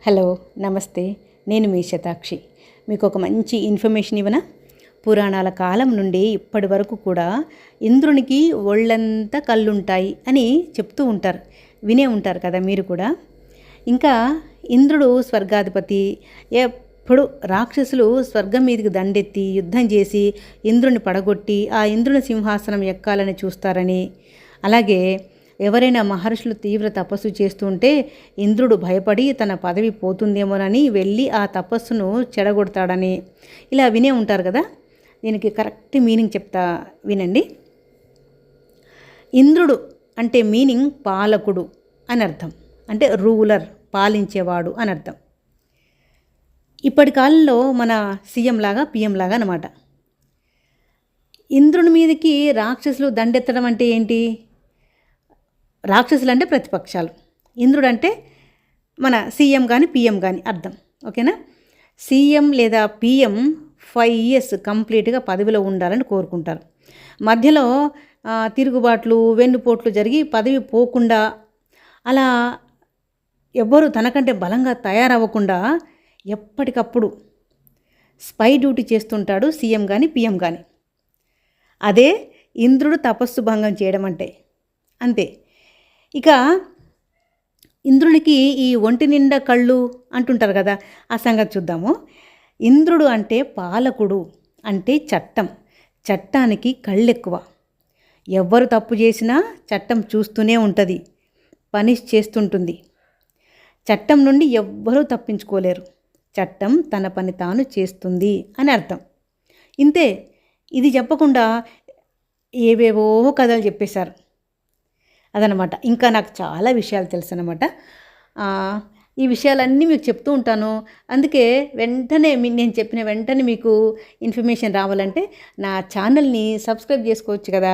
Hello నమస్తే. నేను మీ శతాక్షి. మీకు ఒక మంచి ఇన్ఫర్మేషన్ ఇవ్వనా? పురాణాల కాలం నుండి ఇప్పటి వరకు కూడా ఇంద్రునికి ఒళ్ళంతా కళ్ళుంటాయి అని చెప్తూ ఉంటారు. వినే ఉంటారు కదా మీరు కూడా. ఇంకా ఇంద్రుడు స్వర్గాధిపతి. ఎప్పుడు రాక్షసులు స్వర్గం మీదకి దండెత్తి యుద్ధం చేసి ఇంద్రుని పడగొట్టి ఆ ఇంద్రుని సింహాసనం ఎక్కాలని చూస్తారని, అలాగే ఎవరైనా మహర్షులు తీవ్ర తపస్సు చేస్తుంటే ఇంద్రుడు భయపడి తన పదవి పోతుందేమోనని వెళ్ళి ఆ తపస్సును చెడగొడతాడని ఇలా వినే ఉంటారు కదా. దీనికి కరెక్ట్ మీనింగ్ చెప్తా వినండి. ఇంద్రుడు అంటే మీనింగ్ పాలకుడు అని అర్థం. అంటే రూలర్, పాలించేవాడు అని అర్థం. ఇప్పటి కాలంలో మన సీఎం లాగా పిఎం లాగా అన్నమాట. ఇంద్రుని మీదకి రాక్షసులు దండెత్తడం అంటే ఏంటి? రాక్షసులు అంటే ప్రతిపక్షాలు, ఇంద్రుడు అంటే మన సీఎం కానీ పిఎం కానీ అర్థం. ఓకేనా? సీఎం లేదా పిఎం 5 years కంప్లీట్గా పదవిలో ఉండాలని కోరుకుంటారు. మధ్యలో తిరుగుబాట్లు, వెన్నుపోట్లు జరిగి పదవి పోకుండా, అలా ఎవ్వరూ తనకంటే బలంగా తయారవ్వకుండా ఎప్పటికప్పుడు స్పై డ్యూటీ చేస్తుంటాడు సీఎం కానీ పిఎం కానీ. అదే ఇంద్రుడు తపస్సు భంగం చేయడం అంటే. అంతే. ఇక ఇంద్రునికి ఈ ఒంటి నిండా కళ్ళు అంటుంటారు కదా, ఆ సంగతి చూద్దాము. ఇంద్రుడు అంటే పాలకుడు, అంటే చట్టం. చట్టానికి కళ్ళు ఎక్కువ. ఎవ్వరు తప్పు చేసినా చట్టం చూస్తూనే ఉంటుంది, పనిష్ చేస్తుంటుంది. చట్టం నుండి ఎవ్వరూ తప్పించుకోలేరు. చట్టం తన పని తాను చేస్తుంది అని అర్థం. ఇంతే. ఇది చెప్పకుండా ఏవేవో కథలు చెప్పేశారు. అదనమాట. ఇంకా నాకు చాలా విషయాలు తెలుసు అనమాట. ఈ విషయాలన్నీ మీకు చెప్తూ ఉంటాను. అందుకే వెంటనే నేను చెప్పిన వెంటనే మీకు ఇన్ఫర్మేషన్ రావాలంటే నా ఛానల్ని సబ్స్క్రైబ్ చేసుకోవచ్చు కదా.